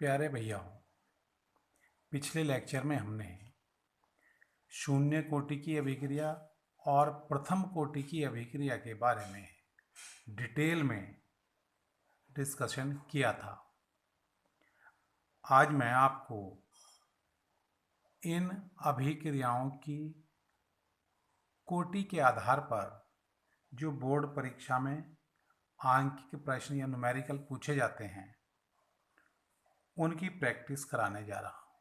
प्यारे भैया, पिछले लेक्चर में हमने शून्य कोटि की अभिक्रिया और प्रथम कोटि की अभिक्रिया के बारे में डिटेल में डिस्कशन किया था। आज मैं आपको इन अभिक्रियाओं की कोटि के आधार पर जो बोर्ड परीक्षा में आंकिक प्रश्न या न्यूमेरिकल पूछे जाते हैं उनकी प्रैक्टिस कराने जा रहा हूँ।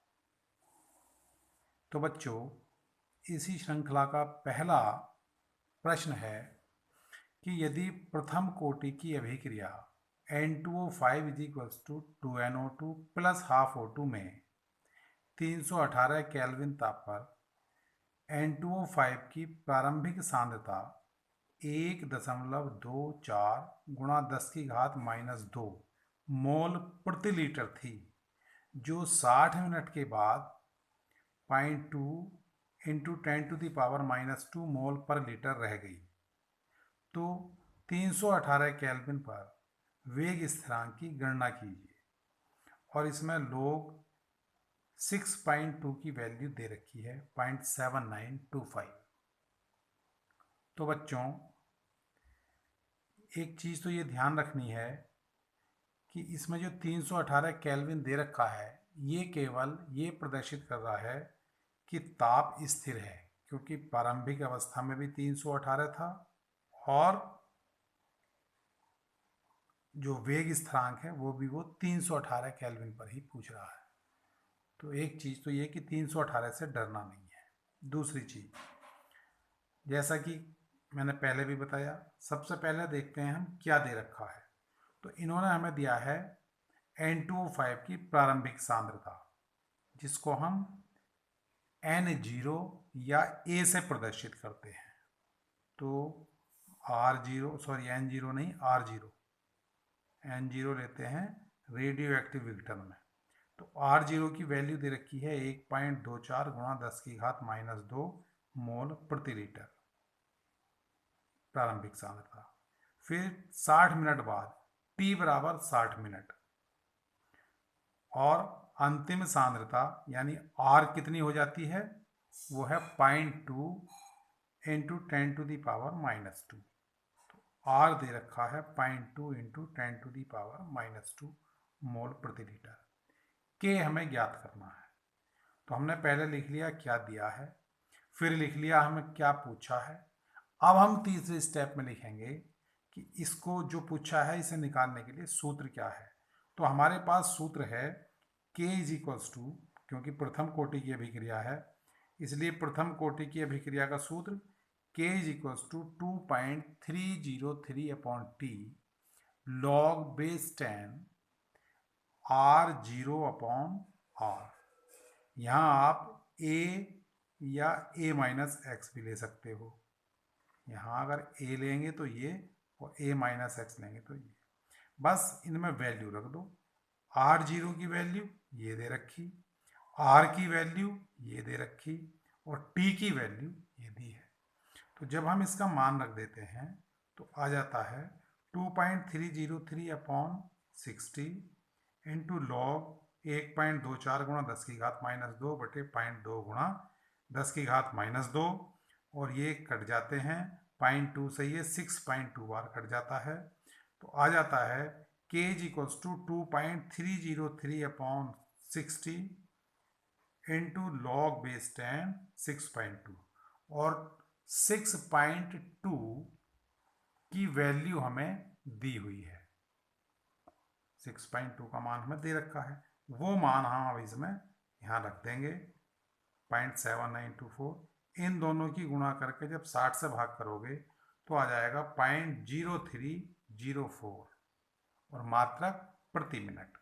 तो बच्चों, इसी श्रृंखला का पहला प्रश्न है कि यदि प्रथम कोटि की अभिक्रिया N2O5 = 2NO2 + ½ O2 में 318 केल्विन ताप पर N2O5 की प्रारंभिक सांद्रता 1.24 × 10⁻² मोल प्रति लीटर थी, जो 60 मिनट के बाद 0.2 × 10⁻² मोल पर लीटर रह गई, तो 318 केल्विन पर वेग स्थिरांक की गणना कीजिए। और इसमें लोग 6.2 की वैल्यू दे रखी है, 0.7925। तो बच्चों, एक चीज़ तो ये ध्यान रखनी है कि इसमें जो 318 केल्विन दे रखा है ये केवल ये प्रदर्शित कर रहा है कि ताप स्थिर है, क्योंकि प्रारंभिक अवस्था में भी 318 था और जो वेग स्थिरांक है वो 318 केल्विन पर ही पूछ रहा है। तो एक चीज़ तो ये कि 318 से डरना नहीं है। दूसरी चीज़, जैसा कि मैंने पहले भी बताया, सबसे पहले देखते हैं हम क्या दे रखा है। तो इन्होंने हमें दिया है N2O5 की प्रारंभिक सांद्रता, जिसको हम N0 या A से प्रदर्शित करते हैं। तो N0 नहीं, N0 लेते हैं रेडियो एक्टिव विघटन में। तो R0 की वैल्यू दे रखी है 1.24 × 10⁻² मोल प्रति लीटर प्रारंभिक सांद्रता। फिर 60 मिनट बाद T = 60 मिनट और अंतिम सांद्रता यानी R कितनी हो जाती है, वो है 0.2 × 10⁻²। तो R दे रखा है 0.2 × 10⁻² मोल प्रति लीटर। K हमें ज्ञात करना है। तो हमने पहले लिख लिया क्या दिया है, फिर लिख लिया हमें क्या पूछा है। अब हम तीसरे स्टेप में लिखेंगे कि इसको जो पूछा है इसे निकालने के लिए सूत्र क्या है। तो हमारे पास सूत्र है K = क्योंकि प्रथम कोटि की अभिक्रिया है इसलिए प्रथम कोटि की अभिक्रिया का सूत्र K = 2.303/T log base 10 R0/R। यहाँ आप A या A-x भी ले सकते हो। यहाँ अगर A लेंगे तो ये और A-x लेंगे तो ये। बस इनमें वैल्यू रख दो। R0 की वैल्यू ये दे रखी, R की वैल्यू ये दे रखी और T की वैल्यू ये दी है। तो जब हम इसका मान रख देते हैं तो आ जाता है 2.303/60 इंटू लॉग 1.24 × 10⁻² बटे 0.2 × 10⁻², और ये कट जाते हैं 0.2 से ये 6.2 बार कट जाता है। तो आ जाता है K = 2.303/60 इंटू लॉग बेस 10 6.2, और 6.2 की वैल्यू हमें दी हुई है। 6.2 का मान हमें दे रखा है, वो मान हम अब इसमें यहाँ रख देंगे 0.7924। इन दोनों की गुणा करके जब 60 से भाग करोगे तो आ जाएगा 0.0304 और मात्रक प्रति मिनट,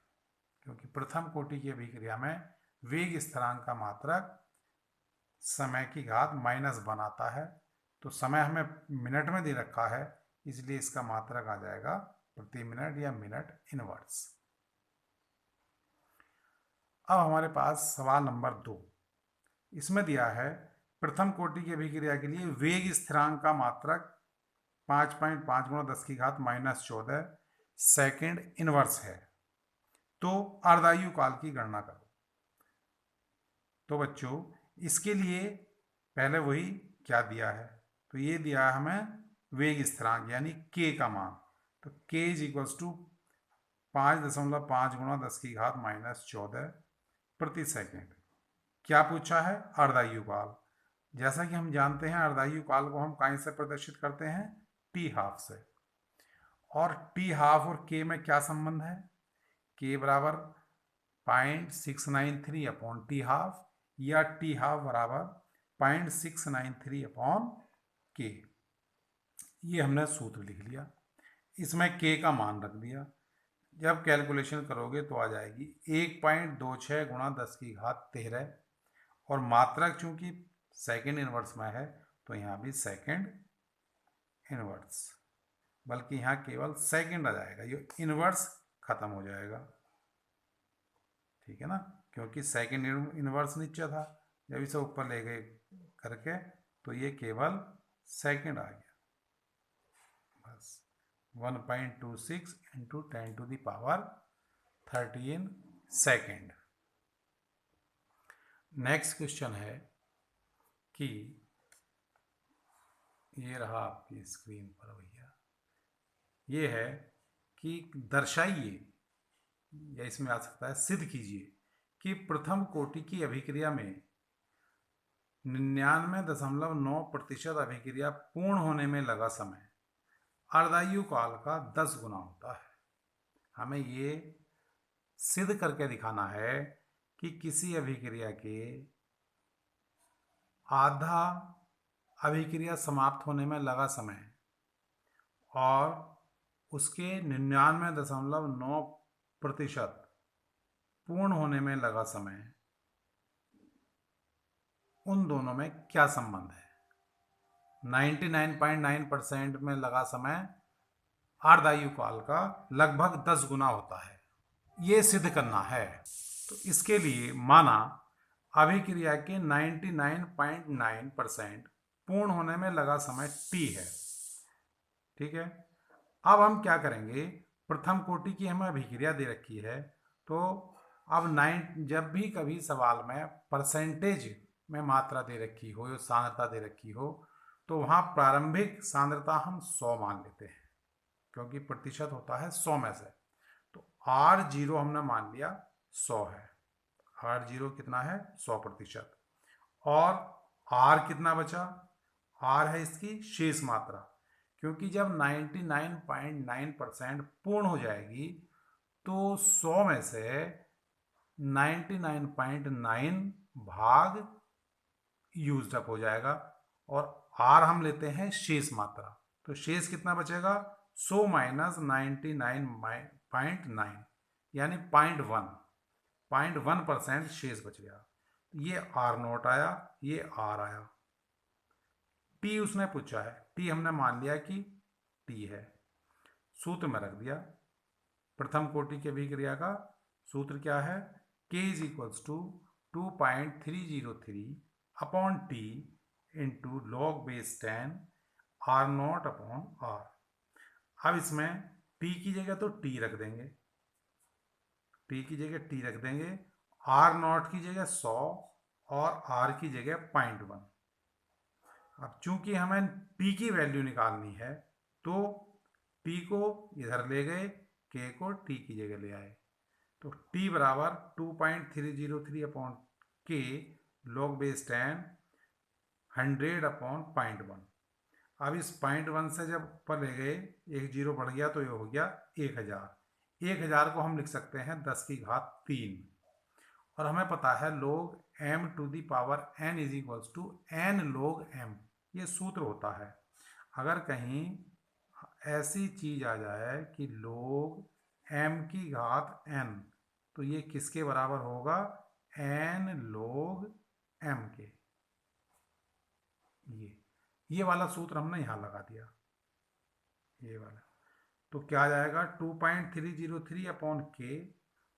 क्योंकि प्रथम कोटि की अभिक्रिया में वेग स्थिरांक का मात्रक समय की घात माइनस बनाता है। तो समय हमें मिनट में दे रखा है इसलिए इसका मात्रक आ जाएगा प्रति मिनट या मिनट इनवर्स। अब हमारे पास सवाल नंबर 2। इसमें दिया है प्रथम कोटि की अभिक्रिया के लिए वेग स्थिरांक का मात्रक 5.5 × 10⁻⁻14 सेकेंड इनवर्स है। तो अर्धायु काल की गणना करो। तो बच्चों इसके लिए पहले वही क्या दिया है, तो ये दिया है हमें वेग स्थिरांक यानी k का मान। तो k इज इक्वल्स टू 5.5 गुणा 10⁻⁻14 प्रति सेकेंड। क्या पूछा है? अर्धायु काल। जैसा कि हम जानते हैं अर्धायु काल को हम कहाँ से प्रदर्शित करते हैं? टी हाफ से। और टी हाफ और k में क्या संबंध है? k बराबर 0.693 अपॉन टी हाफ या टी हाफ बराबर 0.693 अपॉन k। ये हमने सूत्र लिख लिया, इसमें k का मान रख दिया। जब कैलकुलेशन करोगे तो आ जाएगी 1.26 गुणा 10⁻13 और मात्रक चूंकि सेकंड इनवर्स में है तो यहाँ भी सेकंड इनवर्स, बल्कि यहाँ केवल सेकंड आ जाएगा, ये इनवर्स खत्म हो जाएगा। ठीक है ना, क्योंकि सेकंड इनवर्स नीचे था, जब इसे ऊपर ले गए करके तो ये केवल सेकंड आ गया। बस 1.26 इंटू 10⁻13 सेकेंड। नेक्स्ट क्वेश्चन है कि ये रहा आपकी स्क्रीन पर भैया, ये है कि दर्शाइए या इसमें आ सकता है सिद्ध कीजिए कि प्रथम कोटि की अभिक्रिया में 99.9% अभिक्रिया पूर्ण होने में लगा समय अर्धायु काल का 10 गुना होता है। हमें ये सिद्ध करके दिखाना है कि किसी अभिक्रिया के आधा अभिक्रिया समाप्त होने में लगा समय और उसके 99.9% पूर्ण होने में लगा समय, उन दोनों में क्या संबंध है? 99.9% में लगा समय अर्धायु काल का लगभग 10 गुना होता है, ये सिद्ध करना है। तो इसके लिए माना अभिक्रिया के 99.9% पूर्ण होने में लगा समय t है। ठीक है, अब हम क्या करेंगे, प्रथम कोटि की हमें अभिक्रिया दे रखी है, तो अब जब भी कभी सवाल में परसेंटेज में मात्रा दे रखी हो या सांद्रता दे रखी हो तो वहाँ प्रारंभिक सांद्रता हम 100 मान लेते हैं, क्योंकि प्रतिशत होता है 100 में से। तो R0 हमने मान लिया 100 है, R0 कितना है? 100%। और R कितना बचा? R है इसकी शेष मात्रा, क्योंकि जब 99.9% पूर्ण हो जाएगी तो 100 में से 99.9 भाग यूज्ड अप हो जाएगा और R हम लेते हैं शेष मात्रा, तो शेष कितना बचेगा? 100 माइनस 99.9 यानी 0.1% शेष बच गया। ये R0 आया, ये R आया। T उसने पूछा है, T हमने मान लिया कि T है, सूत्र में रख दिया। प्रथम कोटि की अभिक्रिया का सूत्र क्या है? K is equals to 2.303 upon T into log base 10 R0 upon R। अब इसमें T की जगह तो T रख देंगे, T की जगह T रख देंगे, R0 की जगह 100 और R की जगह 0.1। अब चूंकि हमें T की वैल्यू निकालनी है तो T को इधर ले गए, K को T की जगह ले आए, तो T बराबर 2.303 upon K log base 10 100 upon 0.1। अब इस 0.1 से जब ऊपर ले गए एक जीरो बढ़ गया तो ये हो गया 1000। 1000 को हम लिख सकते हैं 10⁻³ और हमें पता है log m to the power n is equals to n log m, ये सूत्र होता है। अगर कहीं ऐसी चीज आ जाए कि log m⁻n तो ये किसके बराबर होगा? n log m के। ये वाला सूत्र हमने यहाँ लगा दिया, ये वाला। तो क्या आ जाएगा? 2.303 अपॉन k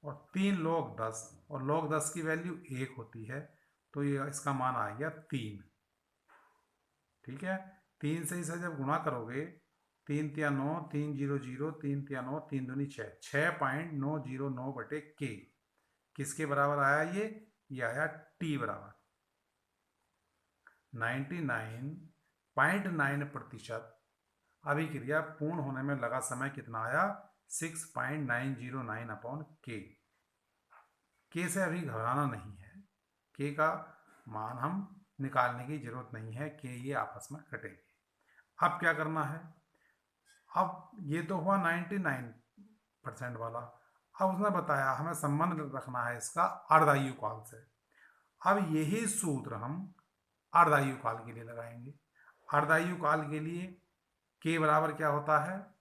और 3 log 10, और log 10 की वैल्यू 1 होती है, तो ये इसका मान आ गया 3। ठीक है, 3 से इसे जब गुणा करोगे 3 तिया 9, 3 0 0, 3 तिया 9, 3 दूनी 6, 6.909 बटे के किसके बराबर आया ये आया टी बराबर 99.9% अभिक्रिया पूर्ण होने में लगा समय कितना आया 6.909 अपॉन के। के से अभी घबराना नहीं है, के का मान हम निकालने की जरूरत नहीं है, के ये आपस में कटेंगे। अब क्या करना है, अब ये तो हुआ 99% वाला। अब उसने बताया हमें संबंध रखना है इसका अर्धायु काल से। अब यही सूत्र हम अर्धायु काल के लिए लगाएंगे। अर्धायु काल के लिए के बराबर क्या होता है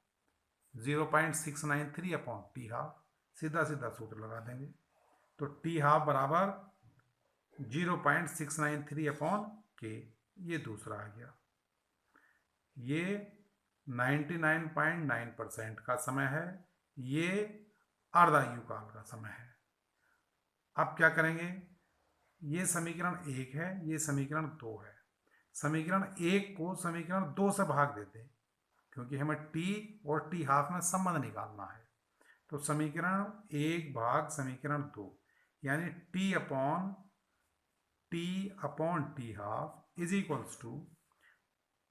0.693 अपॉन टी हाफ, सीधा सीधा सूत्र लगा देंगे। तो टी हाफ बराबर 0.693 अपॉन के, ये दूसरा आ गया। ये 99.9% का समय है, ये अर्धायु काल का समय है। अब क्या करेंगे, ये समीकरण 1 है, ये समीकरण 2 है। समीकरण 1 को समीकरण 2 से भाग देते हैं क्योंकि हमें टी और टी हाफ में संबंध निकालना है। तो समीकरण 1 भाग समीकरण 2 यानी T upon T half is equals to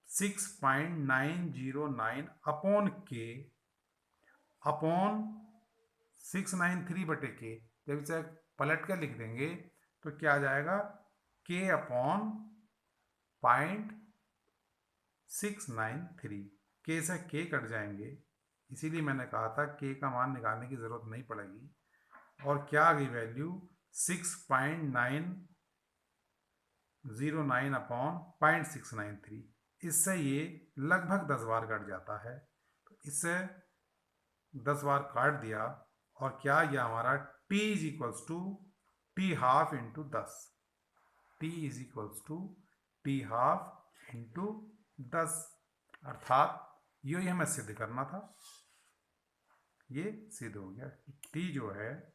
6.909 upon K upon 693 बटे के। जब इसे पलट कर लिख देंगे तो क्या आ जाएगा के अपॉन 0.693। के से के कट जाएंगे, इसीलिए मैंने कहा था के का मान निकालने की ज़रूरत नहीं पड़ेगी। और क्या आ गई वैल्यू 6.909 अपॉन 0.693। इससे ये लगभग 10 बार कट जाता है, तो इससे 10 बार काट दिया और क्या आ गया हमारा t is equals to T half into 10। t is equals to T half into 10, अर्थात ये हमें सिद्ध करना था, ये सिद्ध हो गया। t जो है,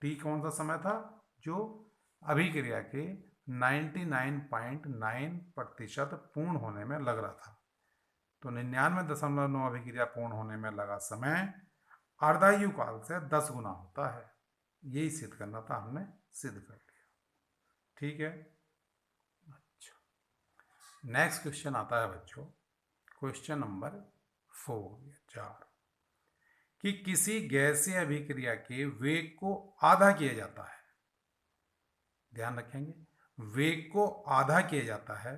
t कौन सा समय था जो अभिक्रिया के 99.9% पूर्ण होने में लग रहा था। तो 99.9 अभिक्रिया पूर्ण होने में लगा समय अर्धायु काल से 10 गुना होता है। यही सिद्ध करना था, हमने सिद्ध कर लिया। ठीक है, अच्छा नेक्स्ट क्वेश्चन आता है बच्चों, क्वेश्चन नंबर 4 कि किसी गैसीय अभिक्रिया के वेग को आधा किया जाता है। ध्यान रखेंगे, वेग को आधा किया जाता है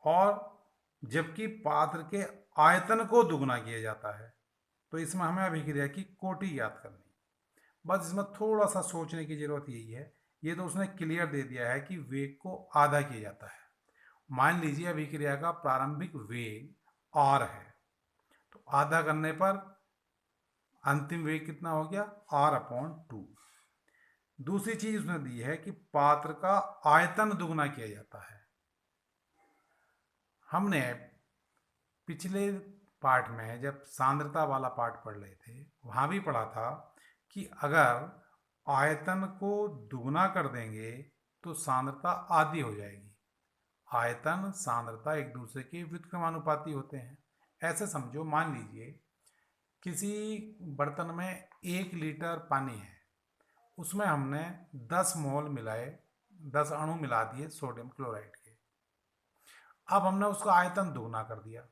और जबकि पात्र के आयतन को दुगना किया जाता है। तो इसमें हमें अभिक्रिया की कोटि याद करनी, बस इसमें थोड़ा सा सोचने की जरूरत यही है। ये तो उसने क्लियर दे दिया है कि वेग को आधा किया जाता है। मान लीजिए अभिक्रिया का प्रारंभिक वेग r है, तो आधा करने पर अंतिम वेग कितना हो गया r/2। दूसरी चीज उसने दी है कि पात्र का आयतन दुगना किया जाता है। हमने पिछले पाठ में जब सांद्रता वाला पाठ पढ़ रहे थे वहां भी पढ़ा था कि अगर आयतन को दुगना कर देंगे तो सांद्रता आधी हो जाएगी। आयतन सांद्रता एक दूसरे के व्युत्क्रमानुपाती होते हैं। ऐसे समझो, मान लीजिए किसी बर्तन में 1 लीटर पानी है, उसमें हमने 10 मोल मिलाए, 10 अणु मिला दिए सोडियम क्लोराइड के। अब हमने उसका आयतन दुगना कर दिया,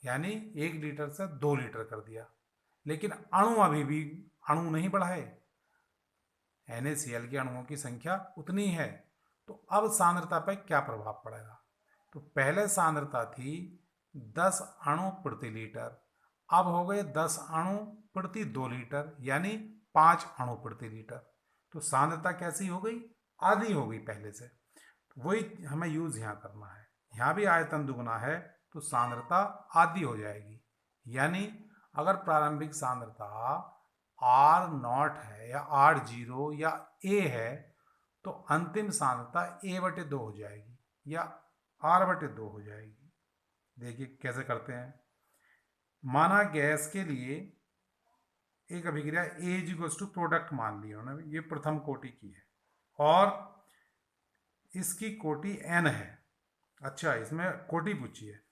यानी 1 लीटर से 2 लीटर कर दिया, लेकिन अणु अभी भी अणु नहीं बढ़ाए, NaCl के अणुओं की संख्या उतनी है। तो अब सांद्रता पर क्या प्रभाव पड़ेगा, तो पहले सांद्रता थी 10 अणु प्रति लीटर, अब हो गए 10 अणु प्रति 2 लीटर, यानी 5 अणु प्रति लीटर। तो सांद्रता कैसी हो गई, आधी हो गई पहले से। वही हमें यूज यहाँ करना है, यहाँ भी आयतन दुगना है तो सांद्रता आधी हो जाएगी। यानी अगर प्रारंभिक सांद्रता R0 है या R0 या A है तो अंतिम सांद्रता A/2 हो जाएगी या R/2 हो जाएगी। देखिए कैसे करते हैं। माना गैस के लिए एक अभिक्रिया A प्रोडक्ट मान ली उन्होंने, ये प्रथम कोटि की है और इसकी कोटि N है। अच्छा, इसमें कोटि पूछी है,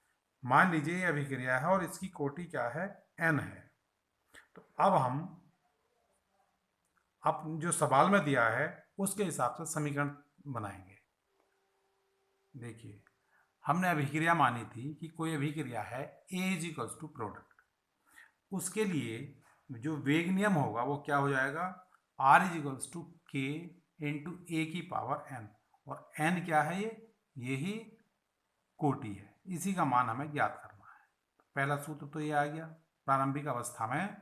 मान लीजिए ये अभिक्रिया है और इसकी कोटि क्या है, n है। तो अब जो सवाल में दिया है उसके हिसाब से समीकरण बनाएंगे। देखिए, हमने अभिक्रिया मानी थी कि कोई अभिक्रिया है A is equals to product. उसके लिए जो वेग नियम होगा वो क्या हो जाएगा, R इज इक्वल्स टू के इंटू ए की पावर n, और n क्या है, यही कोटि है, इसी का मान हमें ज्ञात करना है। पहला सूत्र तो ये आ गया, प्रारंभिक अवस्था में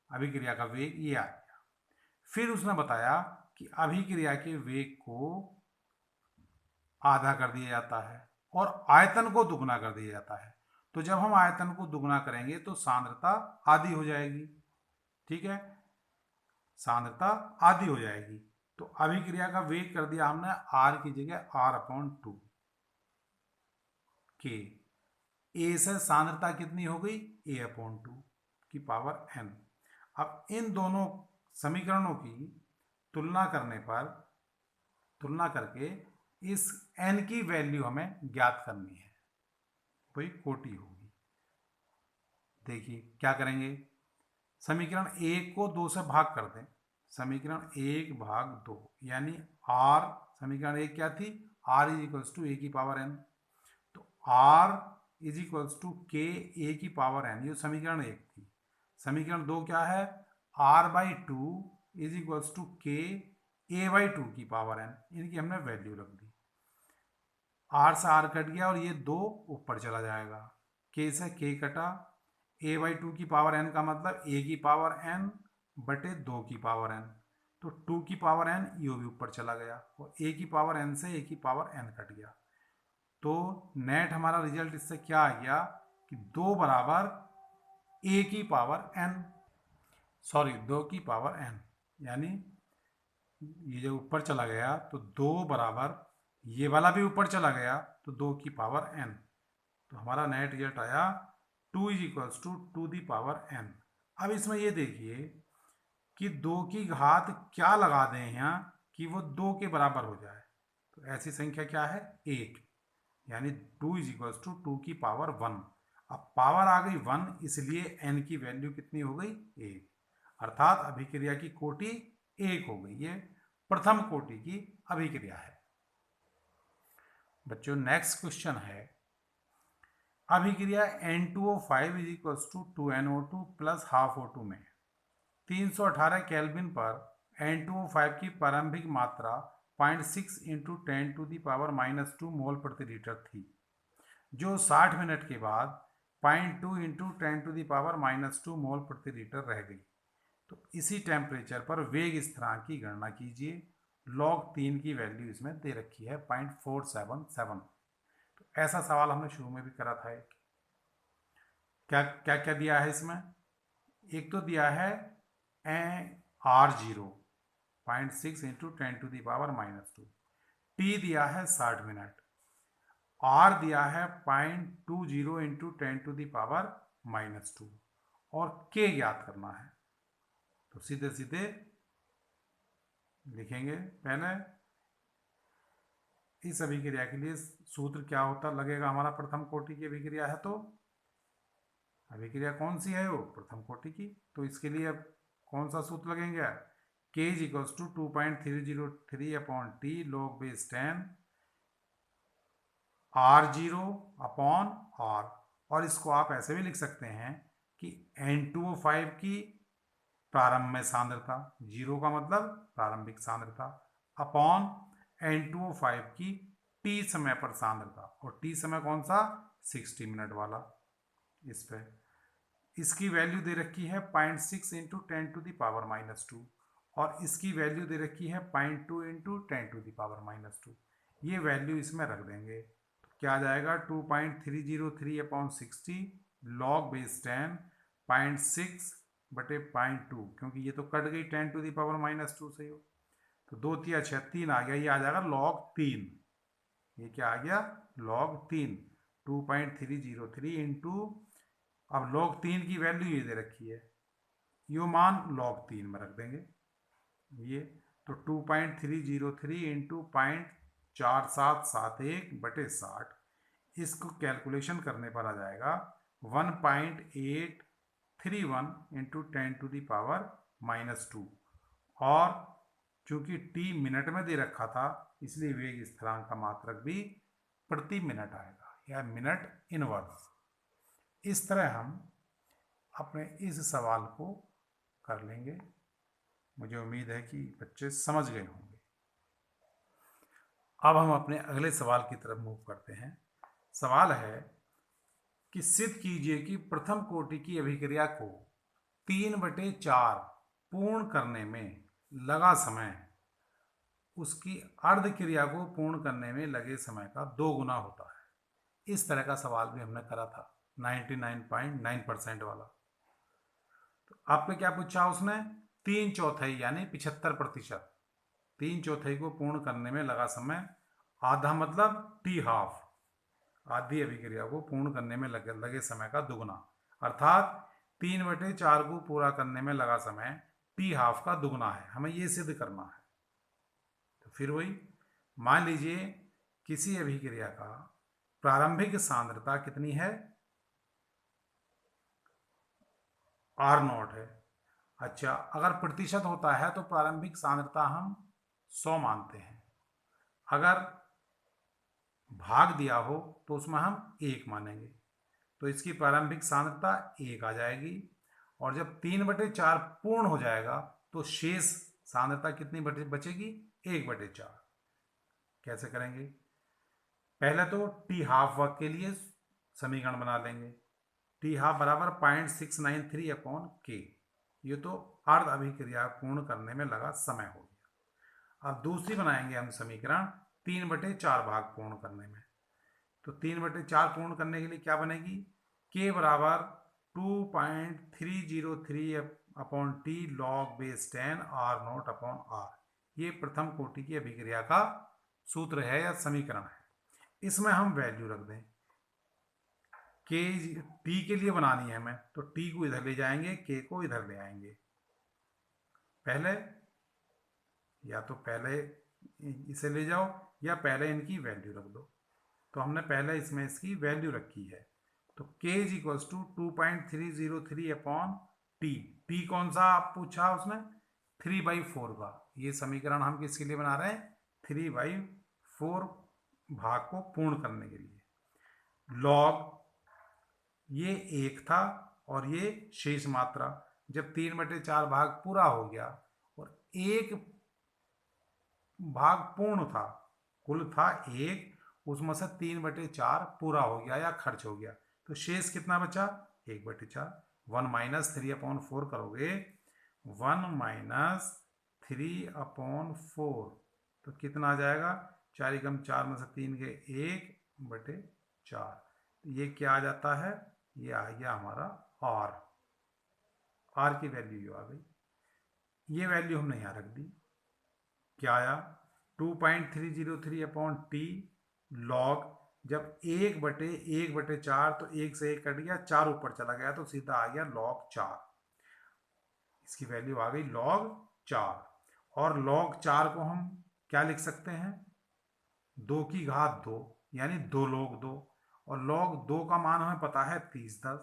अभिक्रिया का वेग ये आ गया। फिर उसने बताया कि अभिक्रिया के वेग को आधा कर दिया जाता है और आयतन को दुगना कर दिया जाता है। तो जब हम आयतन को दुगना करेंगे तो सांद्रता आधी हो जाएगी। ठीक है, सांद्रता आधी हो जाएगी। तो अभिक्रिया का वेग कर दिया हमने r की जगह r/2 के। ए से सांद्रता कितनी हो गई, a/2 की पावर n। अब इन दोनों समीकरणों की तुलना करके इस n की वैल्यू हमें ज्ञात करनी है, वही कोटि होगी। देखिए क्या करेंगे, समीकरण 1 को 2 से भाग कर दें। समीकरण 1/2 यानी r, समीकरण 1 क्या थी, r इज इक्वल्स टू ए की पावर n। तो r इज इक्वल्स टू के ए की पावर n, ये समीकरण 1 थी। समीकरण 2 क्या है, r/2 इज इक्वल्स टू के a/2 की पावर n। इनकी हमने वैल्यू रख दी। r से r कट गया और ये 2 ऊपर चला जाएगा, k से k कटा, a/2 की पावर n का मतलब a की पावर n बटे 2 की पावर n। तो 2 की पावर n यो भी ऊपर चला गया और a की पावर n से a की पावर n कट गया। तो नेट हमारा रिजल्ट इससे क्या आ गया कि 2 बराबर a की पावर n, सॉरी 2 की पावर n, यानी ये जब ऊपर चला गया तो 2 बराबर, ये वाला भी ऊपर चला गया तो 2 की पावर n। तो हमारा नेट रिजल्ट आया 2 is equals to 2 the power n। अब इसमें ये देखिए कि 2 की घात क्या लगा दें यहाँ कि वो 2 के बराबर हो जाए। तो ऐसी संख्या क्या है, 1, यानी 2 इज इक्वल्स टू 2 की पावर 1। अब पावर आ गई 1, इसलिए n की वैल्यू कितनी हो गई, 1, अर्थात अभिक्रिया की कोटि 1 हो गई। ये प्रथम कोटि की अभिक्रिया है। बच्चों नेक्स्ट क्वेश्चन है, अभिक्रिया N2O5 is equals to 2NO2 plus half O2 में 318 केल्विन पर N2O5 की प्रारंभिक मात्रा 0.6 इंटू 10⁻⁻² मोल प्रति लीटर थी, जो 60 मिनट के बाद 0.2 इंटू 10⁻⁻² मोल प्रति लीटर रह गई। तो इसी टेम्परेचर पर वेग स्थिरांक की गणना कीजिए। log 3 की वैल्यू इसमें दे रखी है 0.477। तो ऐसा सवाल हमने शुरू में भी करा था। क्या क्या क्या दिया है इसमें, एक तो दिया है r0 0.6 इंटू 10⁻⁻², t दिया है 60 मिनट, r दिया है 0.20 इंटू 10⁻⁻², और k ज्ञात करना है। तो सीधे सीधे लिखेंगे। पहले इस अभिक्रिया के लिए सूत्र क्या होता लगेगा, हमारा प्रथम कोटि की अभिक्रिया है तो अभिक्रिया कौन सी है, वो प्रथम कोटि की। तो इसके लिए अब कौन सा सूत्र लगेंगे, k is equals to 2.303/t log base 10 r0 upon r। और इसको आप ऐसे भी लिख सकते हैं कि N2O5 की प्रारंभ में सांद्रता, 0 का मतलब प्रारंभिक सांद्रता, अपॉन N2O5 की t समय पर सांद्रता, और t समय कौन सा, 60 मिनट वाला। इस पे इसकी वैल्यू दे रखी है 0.6 इंटू 10⁻⁻², और इसकी वैल्यू दे रखी है 0.2 इंटू 10⁻⁻²। ये वैल्यू इसमें रख देंगे तो क्या आ जाएगा, 2.303/60 log base 10 0.6 बटे 0.2, क्योंकि ये तो कट गई 10⁻⁻² से हो, तो 2 तिया 6 3 आ गया, ये आ जाएगा log 3। ये क्या आ गया, log 3, 2.303 इंटू, अब log 3 की वैल्यू ये दे रखी है, यो मान log 3 में रख देंगे ये। तो 2.303 इंटू 0.4771 बटे 60, इसको कैलकुलेशन करने पर आ जाएगा 1.831 इंटू 10⁻⁻²। और चूंकि t मिनट में दे रखा था इसलिए वेग स्थिरांक का मात्रक भी प्रति मिनट आएगा या मिनट इनवर्स। इस तरह हम अपने इस सवाल को कर लेंगे। मुझे उम्मीद है कि बच्चे समझ गए होंगे। अब हम अपने अगले सवाल की तरफ मूव करते हैं। सवाल है कि सिद्ध कीजिए कि प्रथम कोटि की अभिक्रिया को 3/4 पूर्ण करने में लगा समय उसकी अर्ध क्रिया को पूर्ण करने में लगे समय का 2 गुना होता है। इस तरह का सवाल भी हमने करा था 99.9% वाला। तो आपने क्या पूछा उसने? 3/4 यानी 75%। 3/4 को पूर्ण करने में लगा समय आधा मतलब टी हाफ, आधी अभिक्रिया को पूर्ण करने में लगे समय का दुगुना, अर्थात 3/4 को पूरा करने में लगा समय टी हाफ का दुगुना है। हमें ये सिद्ध करना है। तो फिर वही मान लीजिए किसी अभिक्रिया का प्रारंभिक सांद्रता कितनी है? R0 है। अच्छा, अगर प्रतिशत होता है तो प्रारंभिक सांद्रता हम 100 मानते हैं। अगर भाग दिया हो तो उसमें हम 1 मानेंगे, तो इसकी प्रारंभिक सांद्रता 1 आ जाएगी। और जब 3/4 पूर्ण हो जाएगा तो शेष सांद्रता कितनी बचेगी? 1/4। कैसे करेंगे? पहले तो टी हाफ वर्ग के लिए समीकरण बना लेंगे। टी हाफ बराबर 0.693/K। ये तो अर्ध अभिक्रिया पूर्ण करने में लगा समय हो गया। अब दूसरी बनाएंगे हम समीकरण 3/4 भाग पूर्ण करने में। तो 3/4 पूर्ण करने के लिए क्या बनेगी? K बराबर 2.303/T log base 10 R0/R। ये प्रथम कोटि की अभिक्रिया का सूत्र है या समीकरण है। इसमें हम वैल्यू रख दें। K T के लिए बनानी है हमें, तो T को इधर ले जाएंगे, K को इधर ले आएंगे। पहले इसे ले जाओ या पहले इनकी वैल्यू रख दो। तो हमने पहले इसमें इसकी वैल्यू रखी है। तो K = 2.303/T। T कौन सा पूछा उसने? 3/4 का। ये समीकरण हम किसके लिए बना रहे हैं? 3/4 भाग को पूर्ण करने के लिए। लॉग ये 1 था और ये शेष मात्रा। जब 3/4 भाग पूरा हो गया और 1 भाग पूर्ण था, कुल था 1, उसमें से 3/4 पूरा हो गया या खर्च हो गया, तो शेष कितना बचा? 1/4। 1 - 3/4 करोगे, 1 - 3/4 तो कितना आ जाएगा? 4 × 4 में से 3 गए, 1/4। ये क्या आ जाता है? ये आ गया हमारा R की वैल्यू आ गई। ये वैल्यू हमने यहाँ रख दी। क्या आया? 2.303/T log, जब 1/1/4 तो 1 से 1 कट गया, 4 ऊपर चला गया तो सीधा आ गया log 4। इसकी वैल्यू आ गई log 4। और log 4 को हम क्या लिख सकते हैं? 2 की घात 2 यानी 2 log 2। और log 2 का मान हमें पता है 30/10,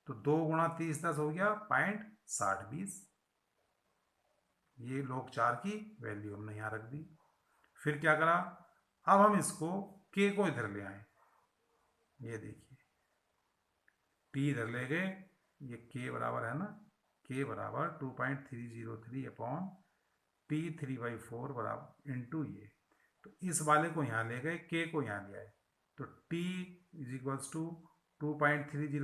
तो 2 × 30/10 हो गया 0.6020। ये log 4 की वैल्यू हमने यहाँ रख दी। फिर क्या करा? अब हम इसको K को इधर ले आए। ये देखिए T इधर ले गए, ये K बराबर है ना, K बराबर 2.303/T 3/4 बराबर इंटू ये। तो इस वाले को यहाँ ले गए, K को यहाँ ले आए, तो T = 2.303 ×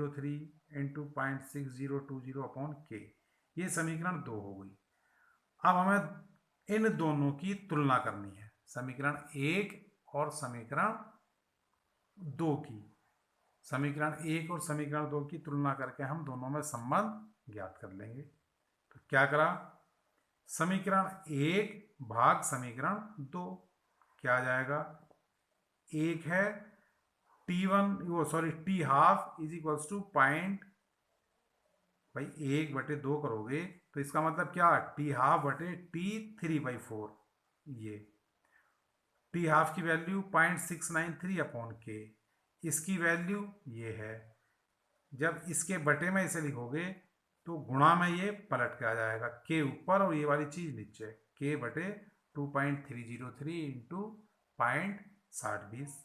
0.6020/K। ये समीकरण 2 हो गई। अब हमें इन दोनों की तुलना करनी है, समीकरण 1 और समीकरण 2 की। समीकरण 1 और समीकरण 2 की तुलना करके हम दोनों में संबंध ज्ञात कर लेंगे। तो क्या करा? समीकरण 1 भाग समीकरण 2 क्या आ जाएगा? 1 है T हाफ = 1/2 करोगे तो इसका मतलब क्या? T हाफ बटे T 3/4। ये T हाफ की वैल्यू 0.693/K। इसकी वैल्यू ये है। जब इसके बटे में इसे लिखोगे तो गुणा में ये पलट के आ जाएगा, के ऊपर और ये वाली चीज नीचे, के बटे 2.303 इंटू 0.6020।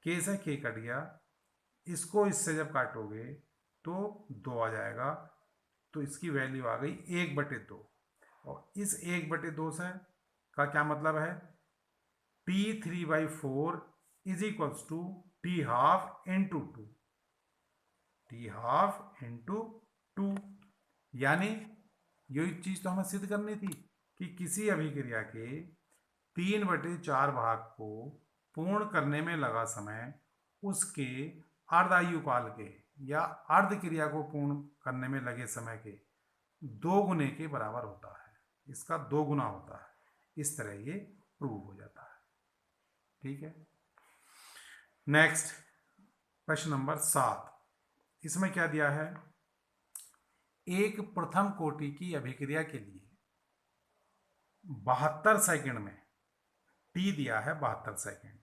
के से के कट गया, इसको इससे जब काटोगे तो 2 आ जाएगा, तो इसकी वैल्यू आ गई 1/2। और इस 1/2 से का क्या मतलब है, T3/4 is equals to T half into 2, T half into 2। यानी यही चीज तो हमें सिद्ध करनी थी कि किसी अभिक्रिया के 3/4 भाग को पूर्ण करने में लगा समय उसके अर्धायुकाल के या अर्ध क्रिया को पूर्ण करने में लगे समय के 2 गुने के बराबर होता है, इसका 2 गुना होता है। इस तरह ये प्रूव हो जाता है। ठीक है, नेक्स्ट प्रश्न नंबर 7। इसमें क्या दिया है, एक प्रथम कोटि की अभिक्रिया के लिए 72 सेकंड में, टी दिया है 72 सेकंड,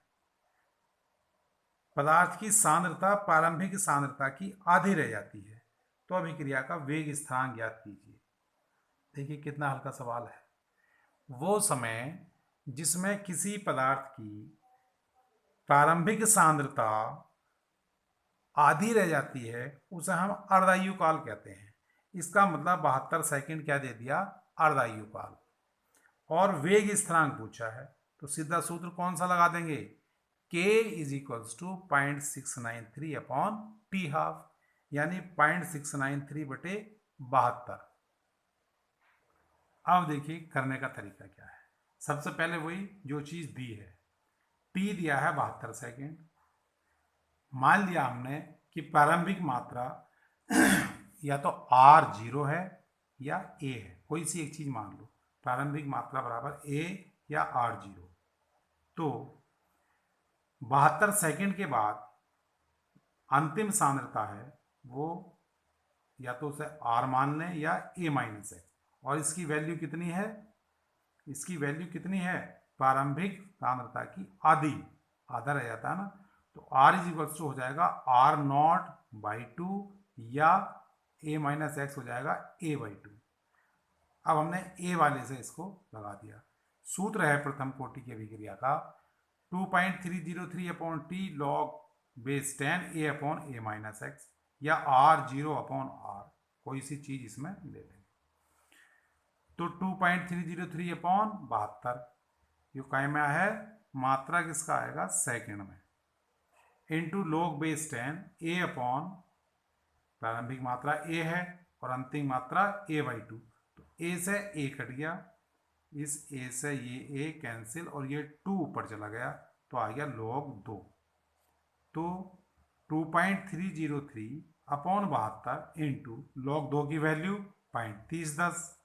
पदार्थ की सांद्रता प्रारंभिक सांद्रता की आधी रह जाती है, तो अभिक्रिया का वेग स्थिरांक ज्ञात कीजिए। देखिए कितना हल्का सवाल है। वो समय जिसमें किसी पदार्थ की प्रारंभिक सांद्रता आधी रह जाती है उसे हम अर्धायुकाल कहते हैं। इसका मतलब 72 सेकंड क्या दे दिया, अर्धायुकाल। और वेग स्थिरांक पूछा है, तो सीधा सूत्र कौन सा लगा देंगे, k is equals to 0.693 upon T half, यानी 0.693 बटे 72। अब देखिए करने का तरीका क्या है। सबसे पहले वही जो चीज दी है, t दिया है 72 सेकेंड, मान लिया हमने कि प्रारंभिक मात्रा या तो r0 है या a है, कोई सी एक चीज मान लो, प्रारंभिक मात्रा बराबर a या r0। तो 72 सेकंड के बाद अंतिम सांद्रता है वो या तो उसे r मान लें या a माइनस है, और इसकी वैल्यू कितनी है, इसकी वैल्यू कितनी है, प्रारंभिक सांद्रता की आधी, आधा रह जाता है ना, तो r इज इक्वल्स टू हो जाएगा r0/2 या a माइनस एक्स हो जाएगा a/2। अब हमने a वाले से इसको लगा दिया। सूत्र है प्रथम कोटि की अभिक्रिया का 2.303 upon T log base 10 a upon a minus x, या r0 अपॉन r, कोई सी चीज इसमें ले लेंगे। तो 2.303 अपॉन 72, जो काय में है मात्रा किसका आएगा सेकंड में, into log base 10 a upon प्रारंभिक मात्रा a है और अंतिम मात्रा a/2, तो a से a कट गया, इस a से ये a कैंसिल और ये 2 ऊपर चला गया, तो आ गया log 2। तो 2.303 अपॉन 72 इंटू log 2 की वैल्यू 0.3010,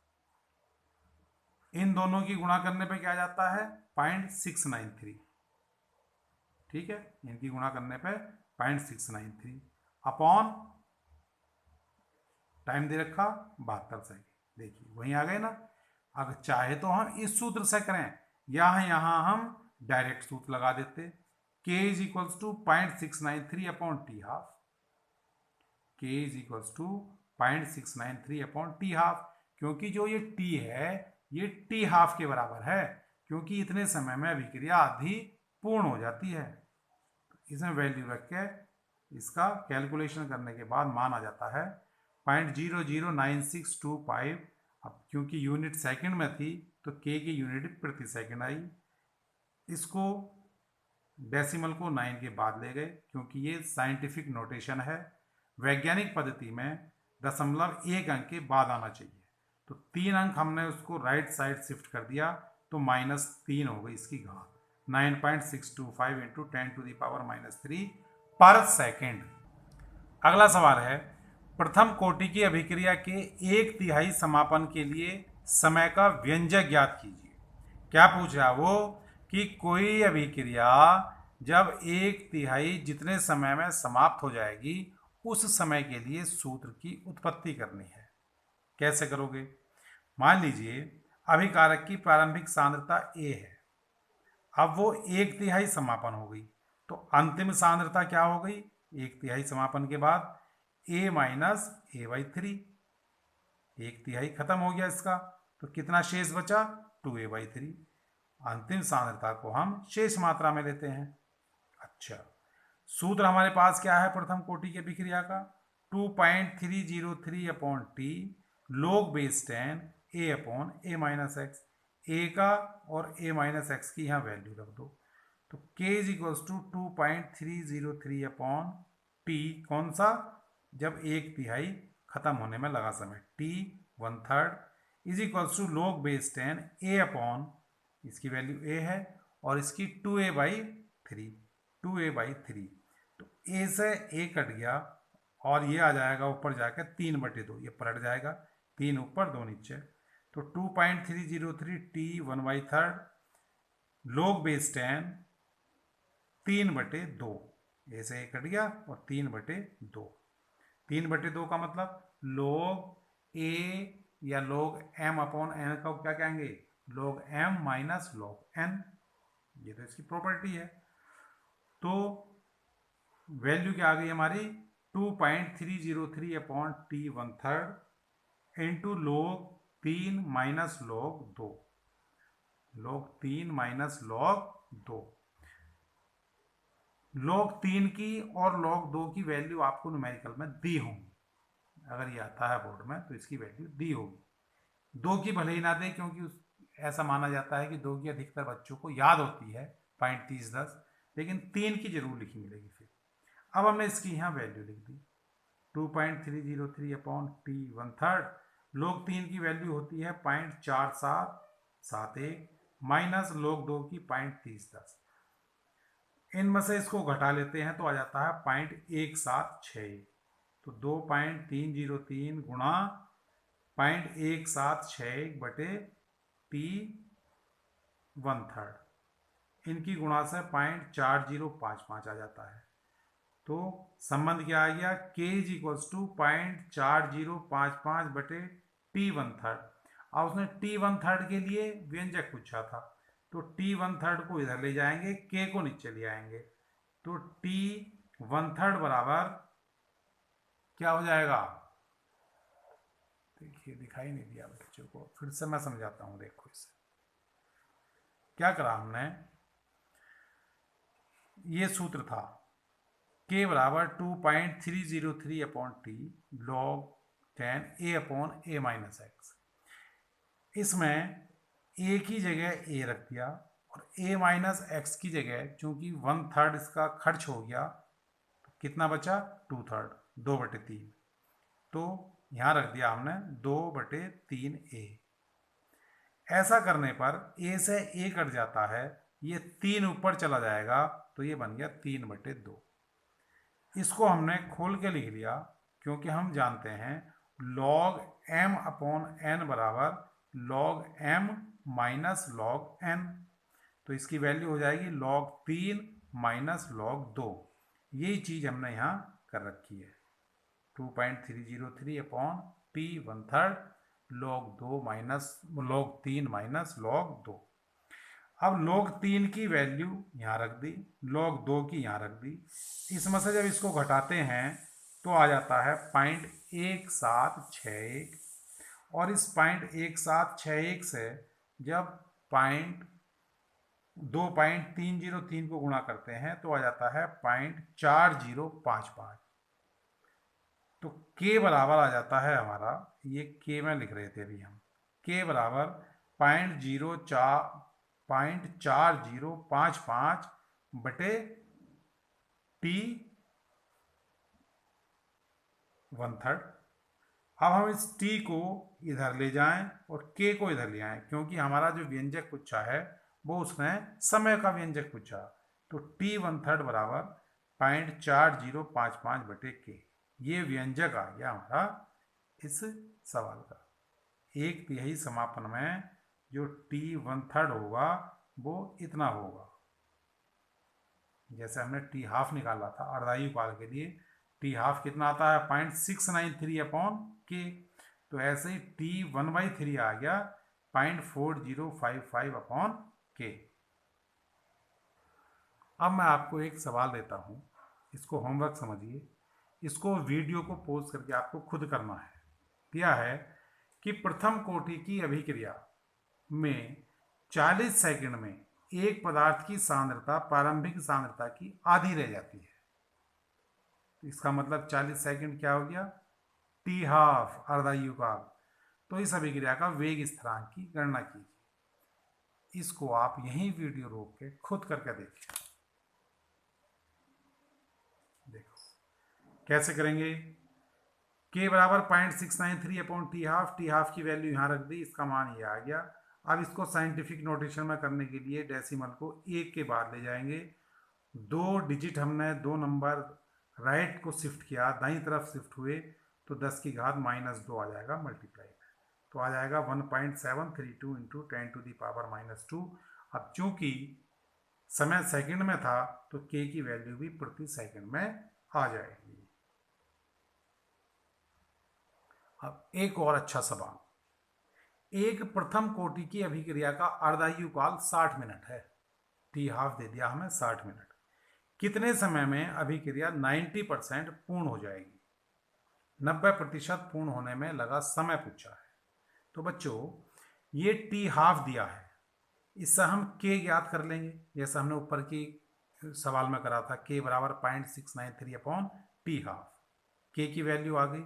इन दोनों की गुणा करने पे क्या जाता है 0.693। ठीक है, इनकी गुणा करने पे 0.693 अपॉन टाइम दे रखा 72 सेकंड। देखिए वहीं आ गए ना। अगर चाहे तो हम इस सूत्र से करें, यहां हम डायरेक्ट सूत्र लगा देते, k is equals to 0.693 upon T half, k is equals to 0.693 upon T half, क्योंकि जो ये t है ये टी हाफ के बराबर है, क्योंकि इतने समय में अभिक्रिया आधी पूर्ण हो जाती है। इसमें वैल्यू रख के इसका कैलकुलेशन करने के बाद मान आ जाता है 0.009625। अब क्योंकि यूनिट सेकंड में थी तो k की यूनिट प्रति सेकंड आई, इसको डेसिमल को 9 के बाद ले गए, क्योंकि ये साइंटिफिक नोटेशन है, वैज्ञानिक पद्धति में 1 अंक के बाद आना चाहिए। तो 3 अंक हमने उसको राइट साइड शिफ्ट कर दिया, तो -3 हो गई इसकी घात, 9.625 इंटू 10⁻³ पर सेकेंड। अगला सवाल है, प्रथम कोटि की अभिक्रिया के 1/3 समापन के लिए समय का व्यंजक ज्ञात कीजिए। क्या पूछा वो कि कोई अभिक्रिया जब 1/3 जितने समय में समाप्त हो जाएगी उस समय के लिए सूत्र की उत्पत्ति करनी है। कैसे करोगे, मान लीजिए अभिकारक की प्रारंभिक सांद्रता a है, अब वो 1/3 समापन हो गई, तो अंतिम सांद्रता क्या हो गई, 1/3 समापन के बाद a माइनस a/3, 1/3 खत्म हो गया इसका, तो कितना शेष बचा, 2a/3। अंतिम सांद्रता को हम शेष मात्रा में लेते हैं। अच्छा, सूत्र हमारे पास क्या है प्रथम कोटि के अभिक्रिया का, 2.303 upon T log base 10 a upon a minus X, A का और a माइनस एक्स की यहाँ वैल्यू रख दो। तो k is equals to 2.303 upon T, कौन सा, जब 1/3 खत्म होने में लगा समय, t 1/3 is equals to log base 10 a upon, इसकी वैल्यू a है और इसकी 2a/3, 2a/3। तो a से a कट गया और ये आ जाएगा ऊपर जाकर 3/2, ये पलट जाएगा, 3 ऊपर 2 नीचे। तो 2.303 t 1/3 log बेस 10 3/2, ए से ए कट गया और 3/2, 3/2 का मतलब log a या log m अपॉन n का क्या कहेंगे, log m minus log n, ये तो इसकी प्रॉपर्टी है। तो वैल्यू क्या आ गई हमारी, 2.303 upon T 1/3 into log 3 minus log 2, log 3 minus log 2। log 3 की और log 2 की वैल्यू आपको न्यूमेरिकल में दी होंगी, अगर ये आता है बोर्ड में तो इसकी वैल्यू दी होगी। 2 की भले ही ना दे, क्योंकि ऐसा माना जाता है कि 2 की अधिकतर बच्चों को याद होती है 0.3010, लेकिन 3 की जरूर लिखी मिलेगी। फिर अब हमने इसकी यहाँ वैल्यू लिख दी, 2.303 अपॉन टी 1/3 log 3 की वैल्यू होती है 0.4771 माइनस log 2 की 0.3010, इनमें से इसको घटा लेते हैं तो आ जाता है 0.176, तो 2.303 गुणा 0.176 बटे टी 1/3, इनकी गुणा से 0.4055 आ जाता है। तो संबंध क्या आ गया, k इज इक्वल्स टू 0.4055 बटे टी 1/3। अब उसने टी 1/3 के लिए व्यंजक पूछा था, तो टी 1/3 को इधर ले जाएंगे, k को नीचे ले आएंगे, तो टी 1/3 बराबर क्या हो जाएगा, देखिए दिखाई नहीं दिया बच्चों को, फिर से मैं समझाता हूँ। देखो इसे क्या करा हमने, ये सूत्र था k बराबर 2.303 upon T log 10 a upon a minus x, इसमें a की जगह a रख दिया और a माइनस एक्स की जगह चूंकि 1/3 इसका खर्च हो गया, तो कितना बचा, 2/3, 2/3, तो यहाँ रख दिया हमने 2/3a। ऐसा करने पर a से a कट जाता है, ये 3 ऊपर चला जाएगा, तो ये बन गया 3/2। इसको हमने खोल के लिख लिया, क्योंकि हम जानते हैं log m अपॉन n बराबर log m minus log n, तो इसकी वैल्यू हो जाएगी log 3 माइनस log 2, यही चीज़ हमने यहाँ कर रखी है, 2.303 upon T 1/3 log 2 minus log 3 minus log 2। अब log 3 की वैल्यू यहाँ रख दी, log 2 की यहाँ रख दी, इसमें से जब इसको घटाते हैं तो आ जाता है 0.1761, और इस 0.1761 से जब 2.303 को गुणा करते हैं तो आ जाता है 0.4055, तो k बराबर आ जाता है हमारा, ये k में लिख रहे थे अभी हम, k बराबर 0.4055 बटे टी 1/3। अब हम इस t को इधर ले जाएं और k को इधर ले आएं, क्योंकि हमारा जो व्यंजक पूछा है वो उसने समय का व्यंजक पूछा, तो t 1/3 बराबर 0.4055 बटे k, ये व्यंजक आ गया हमारा इस सवाल का। 1/3 समापन में जो t 1/3 होगा वो इतना होगा, जैसे हमने t हाफ निकाला था अर्धायु काल के लिए, t हाफ कितना आता है 0.693 अपॉन k, तो ऐसे ही t 1/3 आ गया 0.4055 अपॉन k। अब मैं आपको एक सवाल देता हूँ, इसको होमवर्क समझिए। इसको वीडियो को पॉज करके आपको खुद करना है। दिया है कि प्रथम कोटि की अभिक्रिया में 40 सेकंड में एक पदार्थ की सांद्रता प्रारंभिक सांद्रता की आधी रह जाती है। इसका मतलब 40 सेकंड क्या हो गया, टी हाफ, अर्धायुकाल। तो इस अभिक्रिया का वेग स्थिरांक की गणना कीजिए। इसको आप यहीं वीडियो रोक के खुद करके देखिए। देखो कैसे करेंगे। k बराबर 0.693 अपॉन टी हाफ की वैल्यू यहाँ रख दी, इसका मान ये आ गया। अब इसको साइंटिफिक नोटेशन में करने के लिए डेसिमल को एक के बाद ले जाएंगे। 2 डिजिट हमने 2 नंबर राइट को शिफ्ट किया, दाईं तरफ शिफ्ट हुए तो 10 की घात -2 आ जाएगा मल्टीप्लाई में, तो आ जाएगा 1.732 इंटू 10 टू दी पावर -2। अब चूंकि समय सेकंड में था तो k की वैल्यू भी प्रति सेकंड में आ जाएगी। अब एक और अच्छा सवाल। एक प्रथम कोटि की अभिक्रिया का अर्धायु काल 60 मिनट है। टी हाफ दे दिया हमें 60 मिनट। कितने समय में अभिक्रिया 90% पूर्ण हो जाएगी। 90% पूर्ण होने में लगा समय पूछा है। तो बच्चों ये टी हाफ दिया है, इससे हम k ज्ञात कर लेंगे जैसे हमने ऊपर की सवाल में करा था। k बराबर 0.693 अपॉन टी हाफ, k की वैल्यू आ गई।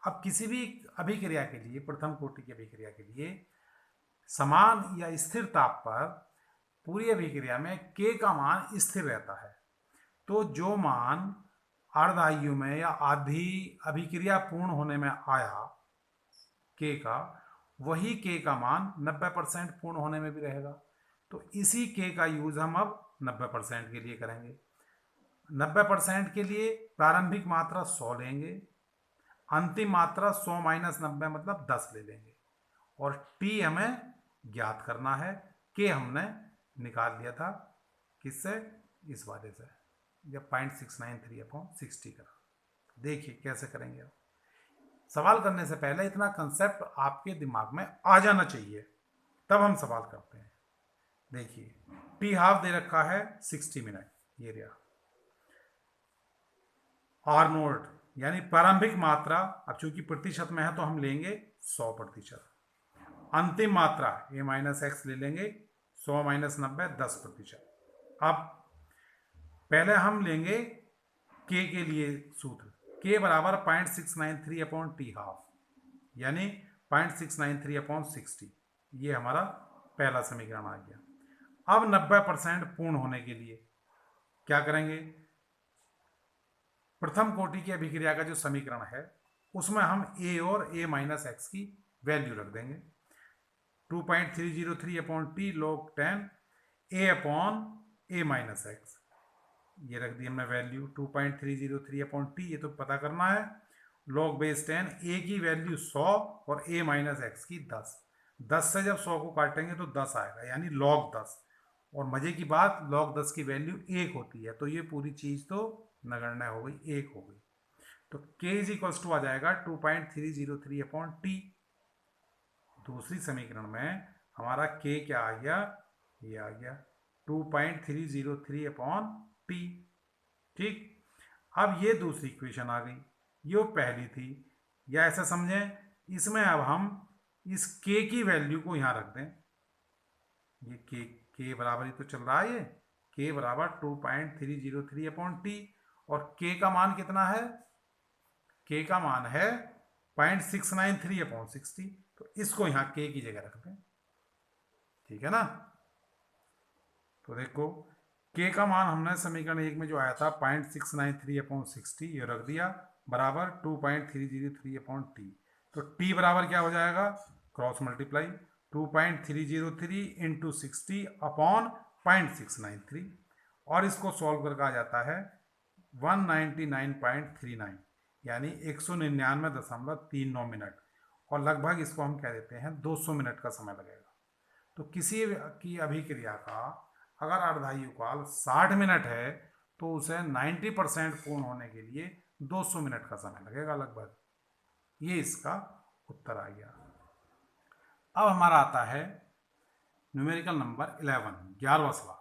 अब किसी भी अभिक्रिया के लिए, प्रथम कोटि की अभिक्रिया के लिए समान या स्थिर ताप पर पूरी अभिक्रिया में k का मान स्थिर रहता है। तो जो मान अर्धायु में या आधी अभिक्रिया पूर्ण होने में आया k का, वही k का मान 90% पूर्ण होने में भी रहेगा। तो इसी k का यूज हम अब 90% के लिए करेंगे। 90% के लिए प्रारंभिक मात्रा 100 लेंगे, अंतिम मात्रा 100 माइनस 90 मतलब 10 ले लेंगे, और t हमें ज्ञात करना है। k हमने निकाल लिया था किससे, इस वाले से, जब 0.693 अपॉन 60 करा। देखिए कैसे करेंगे। आप सवाल करने से पहले इतना कंसेप्ट आपके दिमाग में आ जाना चाहिए, तब हम सवाल करते हैं। देखिए टी हाफ दे रखा है 60 मिनट, ये रहा। आर नोट यानी प्रारंभिक मात्रा, अब चूंकि प्रतिशत में है तो हम लेंगे 100%। अंतिम मात्रा a माइनस एक्स ले लेंगे, 100 माइनस 90 10%। अब पहले हम लेंगे k के लिए सूत्र, k बराबर 0.693 अपॉन टी हाफ, यानी 0.693 अपॉन 60। ये हमारा पहला समीकरण आ गया। अब 90% पूर्ण होने के लिए क्या करेंगे। प्रथम कोटि की अभिक्रिया का जो समीकरण है उसमें हम a और a माइनस एक्स की वैल्यू रख देंगे। 2.303 upon T log 10 a upon a minus x, ये रख दी हमने वैल्यू। 2.303 अपॉन टी, ये तो पता करना है। लॉग बेस 10, a की वैल्यू 100 और a माइनस एक्स की 10। 10 से जब 100 को काटेंगे तो 10 आएगा, यानी लॉग 10। और मजे की बात, लॉग 10 की वैल्यू 1 होती है, तो ये पूरी चीज तो नगण्य हो गई, 1 हो गई। तो k इज इक्वल्स टू आ जाएगा 2.303 अपॉन टी। दूसरी समीकरण में हमारा k क्या आ गया, ये आ गया 2.303 अपॉन टी। ठीक, अब ये दूसरी इक्वेशन आ गई, ये पहली थी। या ऐसा समझें, इसमें अब हम इस k की वैल्यू को यहां रख दें। ये k बराबर ही तो चल रहा है, ये k बराबर 2.303 अपॉन टी, और k का मान कितना है, k का मान है 0.693 अपॉन 60। तो इसको यहां k की जगह रख दें, ठीक है ना। तो देखो k का मान हमने समीकरण 1 में जो आया था 0.693 अपॉन 60, ये रख दिया, बराबर 2.303 अपॉन टी। तो t बराबर क्या हो जाएगा, क्रॉस मल्टीप्लाई 2.303 इंटू 60 अपॉन 0.693, और इसको सॉल्व करके आ जाता है 199.39, यानी 199.39 मिनट, और लगभग इसको हम कह देते हैं 200 मिनट का समय लगेगा। तो किसी की अभिक्रिया का अगर अर्धायु काल 60 मिनट है तो उसे 90% पूर्ण होने के लिए 200 मिनट का समय लगेगा लगभग। ये इसका उत्तर आ गया। अब हमारा आता है न्यूमेरिकल नंबर 11, 11वां सवाल,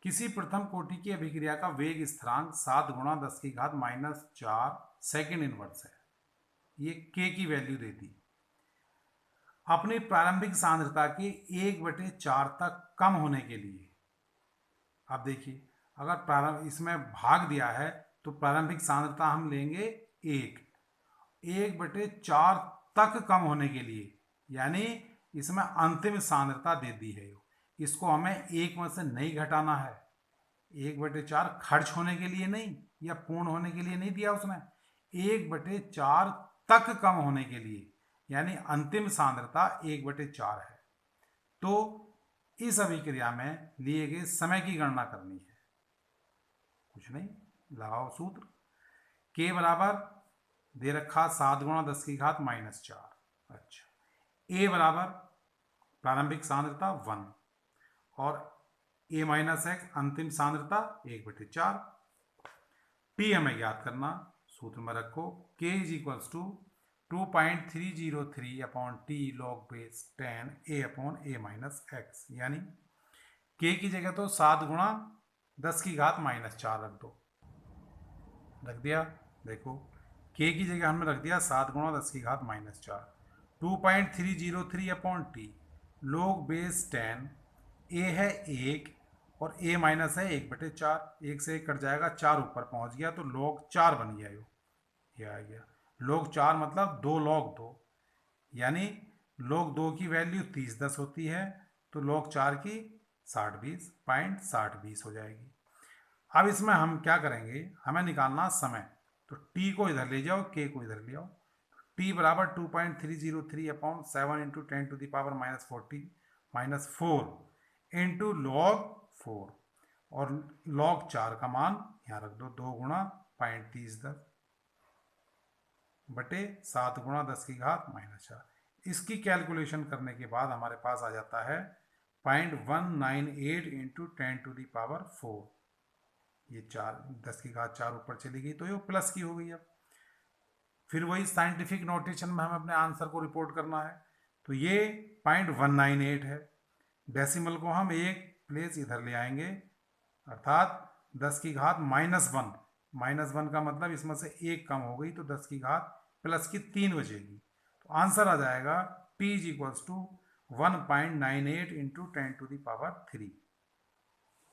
किसी प्रथम कोटि की अभिक्रिया का वेग स्थिरांक 7 गुणा 10 की घात -4 सेकेंड इनवर्स है। ये k की वैल्यू देती। अपनी प्रारंभिक सांद्रता के 1/4 तक कम होने के लिए, अब देखिए अगर प्रारंभ इसमें भाग दिया है तो प्रारंभिक सांद्रता हम लेंगे 1/4 तक कम होने के लिए, यानी इसमें अंतिम सांद्रता दे दी है। इसको हमें 1 में से नहीं घटाना है। 1/4 खर्च होने के लिए नहीं या पूर्ण होने के लिए नहीं दिया उसने, 1/4 तक कम होने के लिए, यानी अंतिम सांद्रता 1/4 है। तो इस अभिक्रिया में लिए गए समय की गणना करनी है। कुछ नहीं, लगाओ सूत्र। k बराबर दे रखा 7 गुणा 10 की घात -4। अच्छा, a बराबर प्रारंभिक सांद्रता 1 और a - x अंतिम सांद्रता 1/4। t हमें ज्ञात करना, सूत्र में रखो k = 2.303/t log base 10 a/a - x, यानी k की जगह तो 7 गुणा 10 की घात -4 रख दो। रख दिया, देखो k की जगह हमने रख दिया 7 गुणा 10 की घात -4। 2.303/t log base 10, a है 1 और a माइनस है 1/4, 1 से 1 कट जाएगा, 4 ऊपर पहुंच गया तो log 4 बन गया। ये आ गया log 4 मतलब 2 log 2, यानी log 2 की वैल्यू 30/10 होती है तो log 4 की 60/20 हो जाएगी। अब इसमें हम क्या करेंगे, हमें निकालना समय, तो t को इधर ले जाओ, k को इधर ले आओ। t बराबर 2.303/7 × 10⁻40 - 4 इंटू log 4 और log 4 का मान यहाँ रख दो, 2 गुणा 0.3010 बटे 7 गुणा 10 की घात -4। इसकी कैलकुलेशन करने के बाद हमारे पास आ जाता है 0.198 × 10⁻4। ये 10 की घात 4 ऊपर चली गई तो ये प्लस की हो गई। अब फिर वही साइंटिफिक नोटेशन में हमें अपने आंसर को रिपोर्ट करना है, तो ये 0.198 है। डेसिमल को हम एक प्लेस इधर ले आएंगे, अर्थात 10 की घात -1 का मतलब इसमें से 1 कम हो गई तो 10 की घात +3 बचेगी। तो आंसर आ जाएगा t = 1.98 × 10⁻3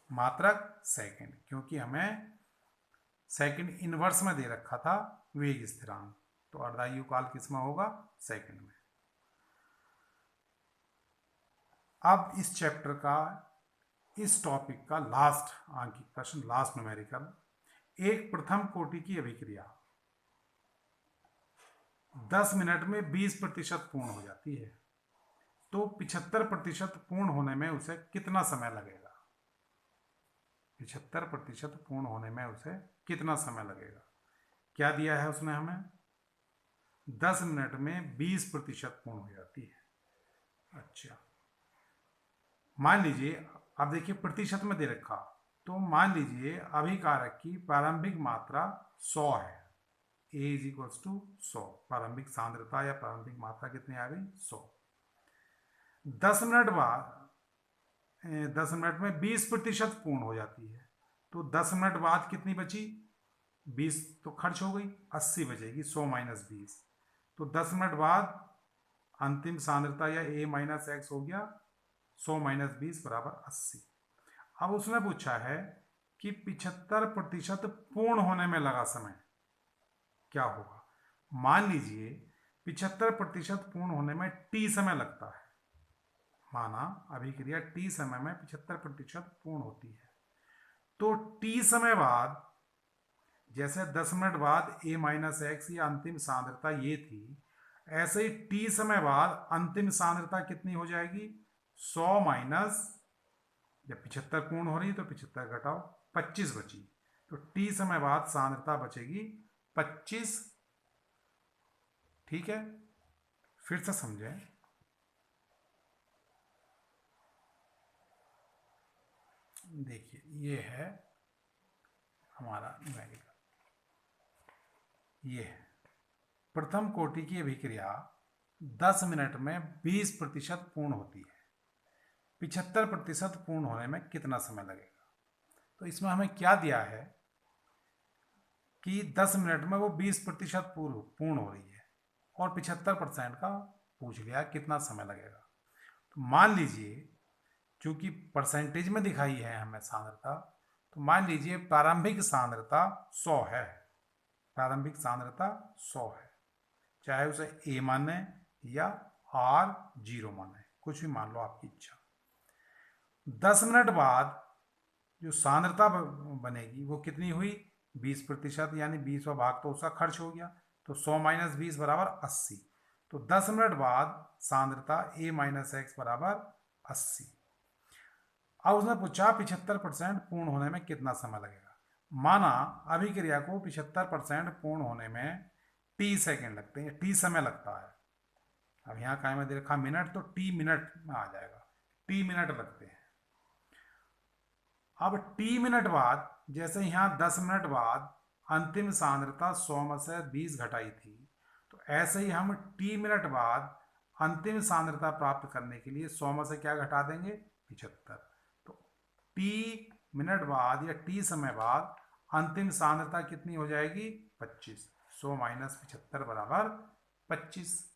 मात्रक सेकंड, क्योंकि हमें सेकंड इनवर्स में दे रखा था वेग स्थिरांक, तो अर्धायु काल किसमें होगा, सेकंड में। अब इस चैप्टर का, इस टॉपिक का लास्ट आंकिक प्रश्न, लास्ट न्यूमेरिकल। एक प्रथम कोटि की अभिक्रिया 10 मिनट में 20% पूर्ण हो जाती है, तो 75% पूर्ण होने में उसे कितना समय लगेगा। 75% पूर्ण होने में उसे कितना समय लगेगा। क्या दिया है उसने हमें, 10 मिनट में 20% पूर्ण हो जाती है। अच्छा, मान लीजिए, अब देखिए प्रतिशत में दे रखा, तो मान लीजिए अभिकारक की प्रारंभिक मात्रा 100 है, A = 100, प्रारंभिक सांद्रता या प्रारंभिक मात्रा कितनी आ गई, 100। 10 मिनट बाद 10 मिनट में 20% पूर्ण हो जाती है, तो 10 मिनट बाद कितनी बची, 20 तो खर्च हो गई, 80 बचेगी, 100 - 20, तो 10 मिनट बाद अंतिम सांद्रता या a - x हो गया 100 - 20 = 80। अब उसने पूछा है कि 75% पूर्ण होने में लगा समय क्या होगा। मान लीजिए 75% पूर्ण होने में t समय लगता है, माना अभिक्रिया t समय में 75% पूर्ण होती है, तो t समय बाद, जैसे 10 मिनट बाद a - x या अंतिम सांद्रता ये थी, ऐसे ही t समय बाद अंतिम सांद्रता कितनी हो जाएगी, 100 माइनस, जब 75 पूर्ण हो रही तो 75 घटाओ, 25 बची, तो t समय बाद सांद्रता बचेगी 25। ठीक है, फिर से समझें। देखिए ये है हमारा न्यूमेरिकल, ये है प्रथम कोटि की अभिक्रिया 10 मिनट में 20% पूर्ण होती है, 75% पूर्ण होने में कितना समय लगेगा। तो इसमें हमें क्या दिया है कि 10 मिनट में वो 20% पूर्ण हो रही है और 75% का पूछ लिया कितना समय लगेगा। तो मान लीजिए चूंकि परसेंटेज में दिखाई है हमें सांद्रता, तो मान लीजिए प्रारंभिक सांद्रता 100 है, प्रारंभिक सांद्रता 100 है, चाहे उसे ए माने या R0 माने, कुछ भी मान लो आपकी इच्छा। 10 मिनट बाद जो सांद्रता बनेगी वो कितनी हुई, 20%, यानी 20वां भाग तो उसका खर्च हो गया, तो 100 - 20 बराबर 80। तो 10 मिनट बाद सांद्रता A - X बराबर 80। अब उसने पूछा 75% पूर्ण होने में कितना समय लगेगा। माना अभिक्रिया को 75% पूर्ण होने में T सेकेंड लगते हैं, T समय लगता है। अब यहाँ का मैं दे रखा मिनट, तो T मिनट में आ जाएगा, T मिनट लगते हैं। अब T मिनट बाद, जैसे यहाँ 10 मिनट बाद अंतिम सांद्रता 100 में से 20 घटाई थी, तो ऐसे ही हम T मिनट बाद अंतिम सांद्रता प्राप्त करने के लिए 100 में से क्या घटा देंगे, 75। तो T मिनट बाद या T समय बाद अंतिम सांद्रता कितनी हो जाएगी, 25। 100 - 75 बराबर 25।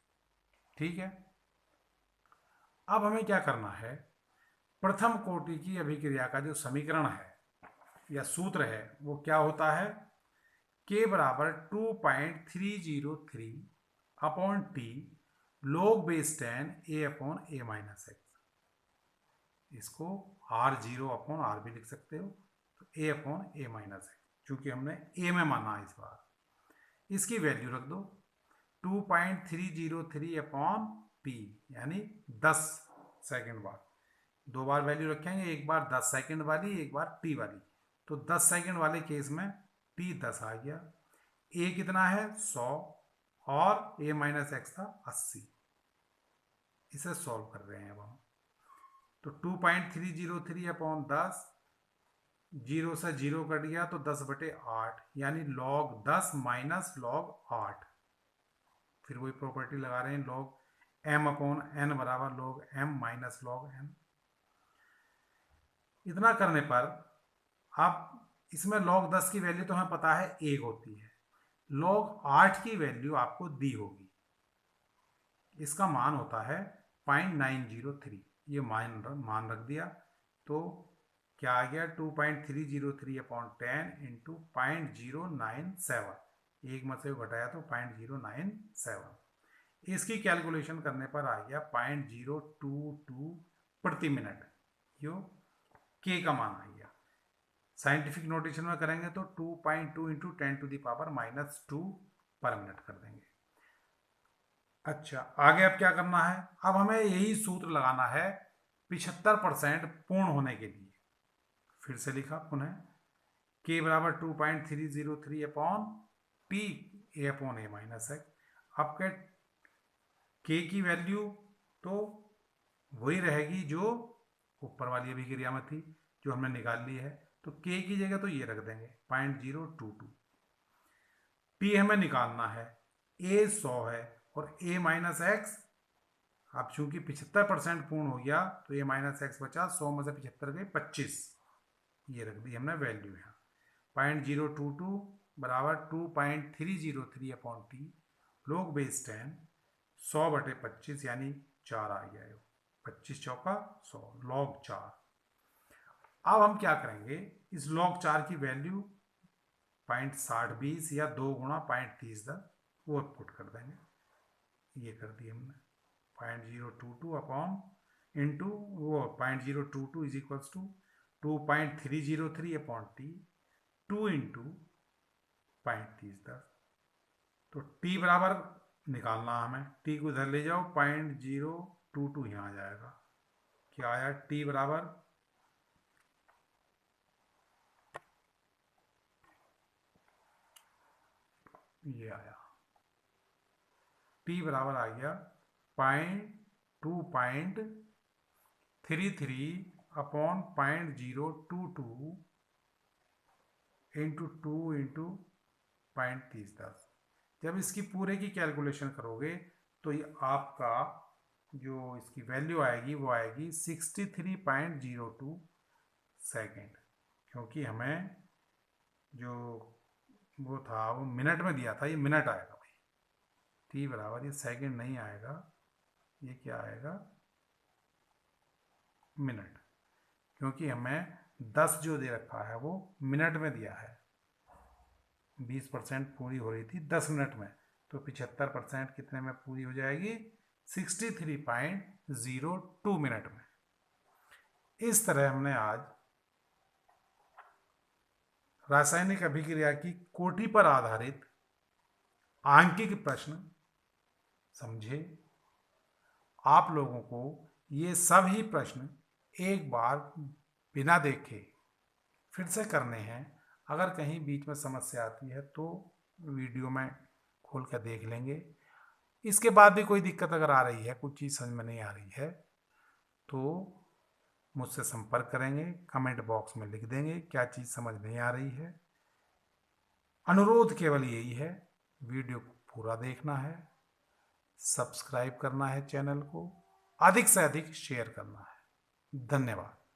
ठीक है। अब हमें क्या करना है, प्रथम कोटि की अभिक्रिया का जो समीकरण है या सूत्र है वो क्या होता है, K बराबर 2.303 upon T log base 10 A upon A - X। इसको R0 अपॉन R भी लिख सकते हो, तो A अपॉन A - X, चूंकि हमने A में माना इस बार, इसकी वैल्यू रख दो 2.303 अपॉन T, यानी 10 सेकेंड बाद। दो बार वैल्यू रखेंगे, एक बार 10 सेकेंड वाली, एक बार T वाली। तो 10 सेकेंड वाले केस में T 10 आ गया, A कितना है 100 और A - X था 80। इसे सॉल्व कर रहे हैं अब हम। तो 2.303 अपॉन 10, 0 से 0 कट गया तो 10/8, यानी log 10 माइनस log 8। फिर वही प्रॉपर्टी लगा रहे हैं, log m अपॉन n बराबर log m minus log n। इतना करने पर अब इसमें log 10 की वैल्यू तो हमें पता है 1 होती है, log 8 की वैल्यू आपको दी होगी, इसका मान होता है 0.903। ये मान रख दिया, तो क्या आ गया 2.303 अपॉन 10 इंटू 0.097, एक में से घटाया तो 0.097। इसकी कैलकुलेशन करने पर आ गया 0.022 प्रति मिनट, जो K का मान आ गया। साइंटिफिक नोटेशन में करेंगे तो 2.2 इंटू 10⁻⁻2 पर मिनट कर देंगे। अच्छा, आगे अब क्या करना है, अब हमें यही सूत्र लगाना है 75% पूर्ण होने के लिए। फिर से लिखा पुनः, K बराबर 2.303 upon T A upon A - X। अब क्या K की वैल्यू तो वही रहेगी जो ऊपर वाली अभिक्रिया में थी, जो हमने निकाल ली है, तो K की जगह तो ये रख देंगे 0.022। T हमें निकालना है, A 100 है और A - X, अब चूंकि 75% पूर्ण हो गया तो A - X बचा, 100 में से 75 गए 25, ये रख दी हमने वैल्यू यहाँ। 0.022 बराबर 2.303 अपॉन T log बेस 10 100/25, यानी 4 आ गया, 25 चौका 100, log 4। अब हम क्या करेंगे, इस log 4 की वैल्यू 0.6020 या 2 गुणा 0.30 वो पुट कर देंगे, ये कर दिए हमने। 0.022 अपॉन इंटू वो 0.022 is equals to 2.303 upon T 2 into 0.30। तो T बराबर निकालना हमें, T को इधर ले जाओ, 0.022 यहाँ आ जाएगा। क्या आया, T बराबर ये आया, T बराबर आ गया 2.33 अपॉन 0.022 इंटू 2 इंटू 0.30। जब इसकी पूरे की कैलकुलेशन करोगे तो ये आपका जो इसकी वैल्यू आएगी वो आएगी 63.02 सेकेंड, क्योंकि हमें जो वो था वो मिनट में दिया था, ये मिनट आएगा भाई। टी बराबर, ये सेकंड नहीं आएगा, ये क्या आएगा, मिनट। क्योंकि हमें 10 जो दे रखा है वो मिनट में दिया है, 20% पूरी हो रही थी 10 मिनट में, तो 75% कितने में पूरी हो जाएगी, 63.02 मिनट में। इस तरह हमने आज रासायनिक अभिक्रिया की कोटि पर आधारित आंकिक प्रश्न समझे। आप लोगों को ये सभी प्रश्न एक बार बिना देखे फिर से करने हैं। अगर कहीं बीच में समस्या आती है तो वीडियो में खोल कर देख लेंगे। इसके बाद भी कोई दिक्कत अगर आ रही है, कुछ चीज़ समझ में नहीं आ रही है, तो मुझसे संपर्क करेंगे, कमेंट बॉक्स में लिख देंगे क्या चीज़ समझ नहीं आ रही है। अनुरोध केवल यही है, वीडियो को पूरा देखना है, सब्सक्राइब करना है चैनल को, अधिक से अधिक शेयर करना है। धन्यवाद।